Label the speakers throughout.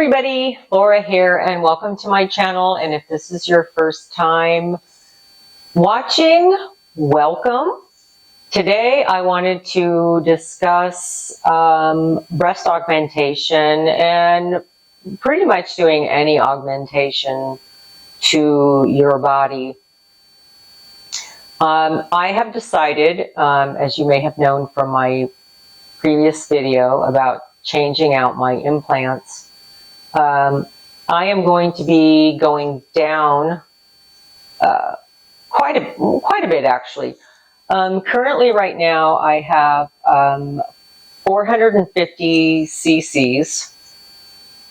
Speaker 1: everybody, Laura here, and welcome to my channel. And if this is your first time watching, welcome. Today I wanted to discuss breast augmentation and pretty much doing any augmentation to your body. I have decided, as you may have known from my previous video about changing out my implants, I am going to be going down quite a bit actually. Currently right now I have 450 cc's.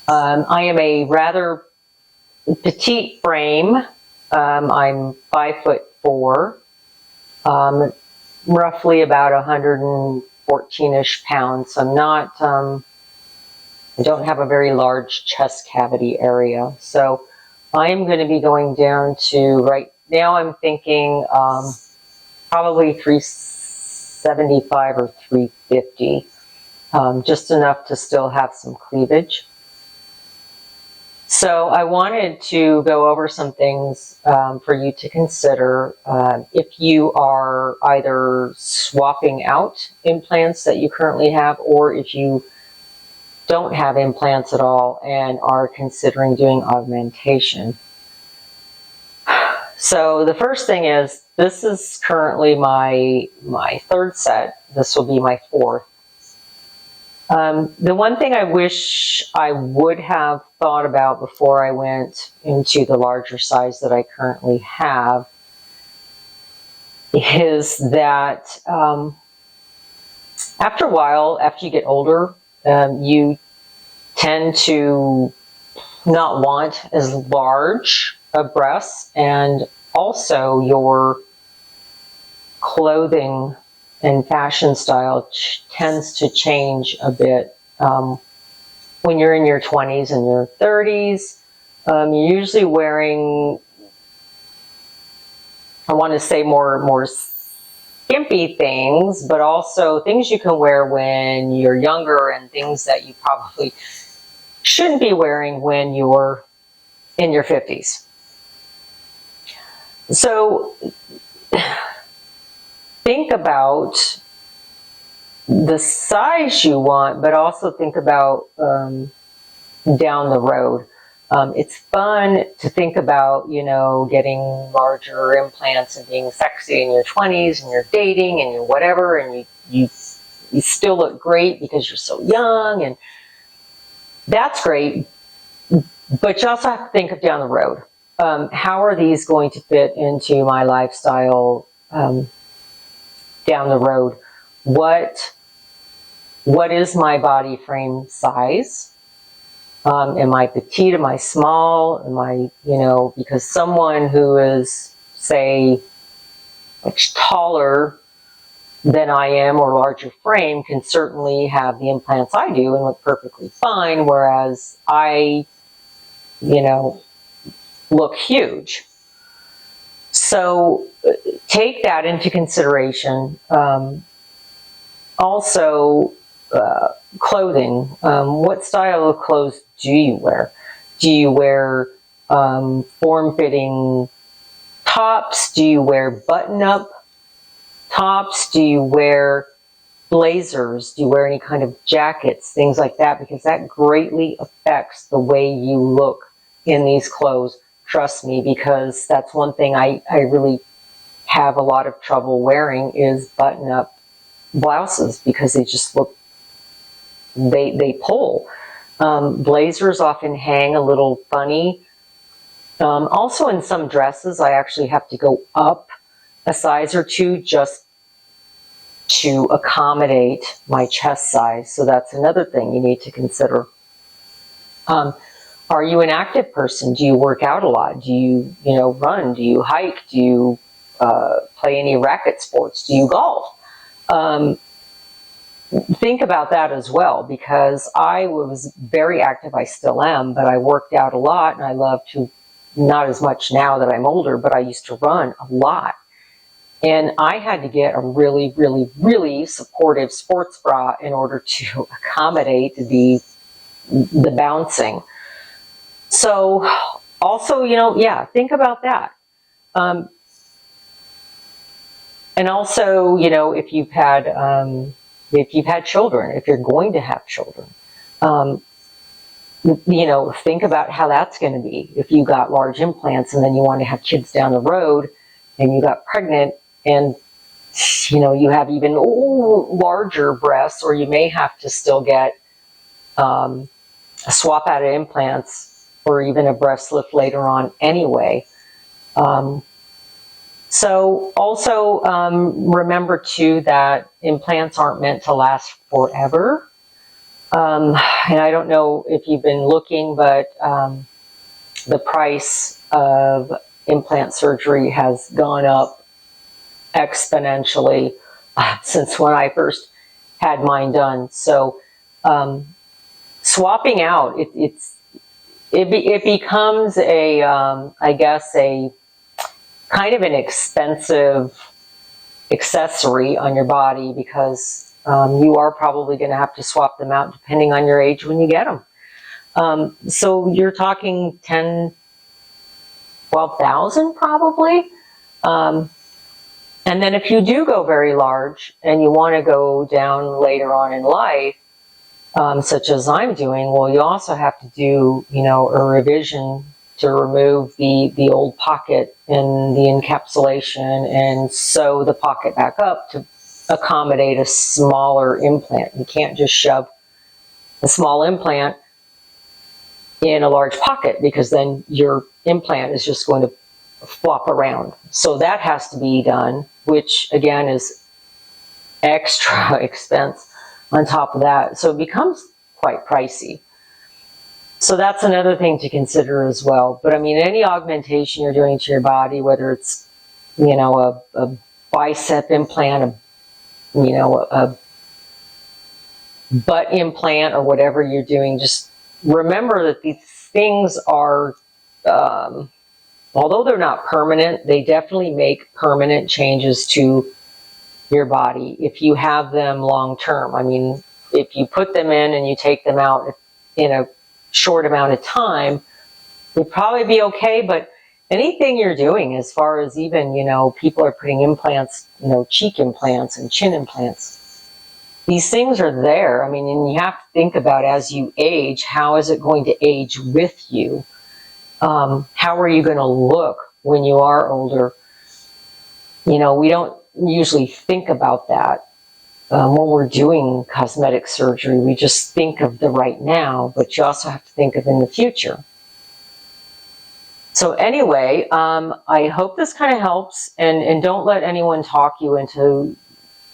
Speaker 1: I am a rather petite frame. I'm 5'4", roughly about 114-ish pounds. I'm not, I don't have a very large chest cavity area. So I am going to be going down to, right now I'm thinking probably 375 or 350, just enough to still have some cleavage. So I wanted to go over some things for you to consider if you are either swapping out implants that you currently have, or if you don't have implants at all and are considering doing augmentation. So the first thing is, this is currently my third set. This will be my fourth. The one thing I wish I would have thought about before I went into the larger size that I currently have is that after a while, after you get older, you tend to not want as large of breasts, and also your clothing and fashion style tends to change a bit. When you're in your 20s and your 30s, you're usually wearing, I want to say more skimpy things, but also things you can wear when you're younger and things that you probably shouldn't be wearing when you're in your 50s. So think about the size you want, but also think about down the road. It's fun to think about, you know, getting larger implants and being sexy in your 20s and you're dating and you're whatever, and you still look great because you're so young, and that's great. But you also have to think of down the road. How are these going to fit into my lifestyle down the road? What is my body frame size? Am I petite? Am I small? Am I, you know, because someone who is, say, much taller than I am or larger frame can certainly have the implants I do and look perfectly fine, whereas I, you know, look huge. So take that into consideration. Also, clothing. What style of clothes do you wear? Do you wear form-fitting tops? Do you wear button-up tops? Do you wear blazers? Do you wear any kind of jackets? Things like that, because that greatly affects the way you look in these clothes. Trust me, because that's one thing I really have a lot of trouble wearing is button-up blouses, because they just look, they pull. Blazers often hang a little funny. Also in some dresses, I actually have to go up a size or two just to accommodate my chest size. So that's another thing you need to consider. Are you an active person? Do you work out a lot? Do you, run? Do you hike? Do you play any racket sports? Do you golf? Think about that as well, because I was very active. I still am, but I worked out a lot, and I love to, not as much now that I'm older, but I used to run a lot. And I had to get a really, really, really supportive sports bra in order to accommodate the bouncing. So also, yeah, think about that. And also, if you've had children, if you're going to have children, think about how that's going to be. If you got large implants and then you want to have kids down the road and you got pregnant and, you have even larger breasts, or you may have to still get a swap out of implants or even a breast lift later on anyway. So also remember too that implants aren't meant to last forever. And I don't know if you've been looking, but the price of implant surgery has gone up exponentially since when I first had mine done. So swapping out, it becomes a, I guess, a kind of an expensive accessory on your body, because you are probably going to have to swap them out depending on your age when you get them. So you're talking 10, 12,000 probably. And then if you do go very large and you want to go down later on in life, such as I'm doing, well, you also have to do, a revision to remove the old pocket and the encapsulation and sew the pocket back up to accommodate a smaller implant. You can't just shove a small implant in a large pocket, because then your implant is just going to flop around. So that has to be done, which again is extra expense on top of that. So it becomes quite pricey. So that's another thing to consider as well. But I mean, any augmentation you're doing to your body, whether it's, a bicep implant, a butt implant, or whatever you're doing, just remember that these things are, although they're not permanent, they definitely make permanent changes to your body if you have them long term. I mean, if you put them in and you take them out in a short amount of time, you'll probably be okay. But anything you're doing, as far as even, people are putting implants, cheek implants and chin implants, these things are there. I mean, and you have to think about, as you age, how is it going to age with you? How are you going to look when you are older? We don't usually think about that when we're doing cosmetic surgery. We just think of the right now, but you also have to think of in the future. So anyway, I hope this kind of helps, and don't let anyone talk you into,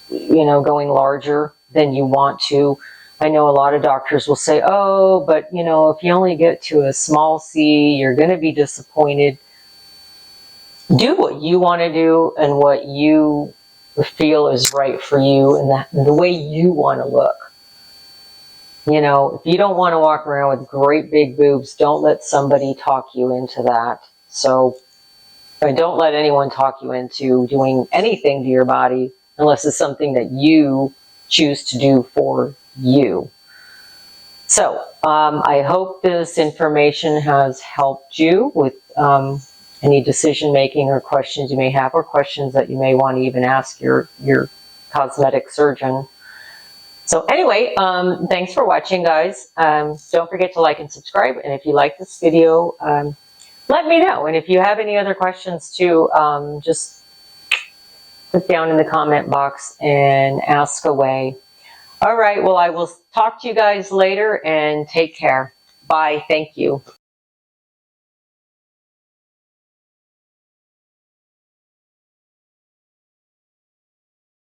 Speaker 1: going larger than you want to. I know a lot of doctors will say, oh, but if you only get to a small C, you're going to be disappointed. Do what you want to do and what you feel is right for you, and the way you want to look. If you don't want to walk around with great big boobs, don't let somebody talk you into that. So don't let anyone talk you into doing anything to your body unless it's something that you choose to do for you. So I hope this information has helped you with any decision making or questions you may have, or questions that you may want to even ask your cosmetic surgeon. So anyway, thanks for watching, guys. Don't forget to like and subscribe. And if you like this video, let me know. And if you have any other questions too, just put down in the comment box and ask away. All right, well, I will talk to you guys later, and take care. Bye. Thank you.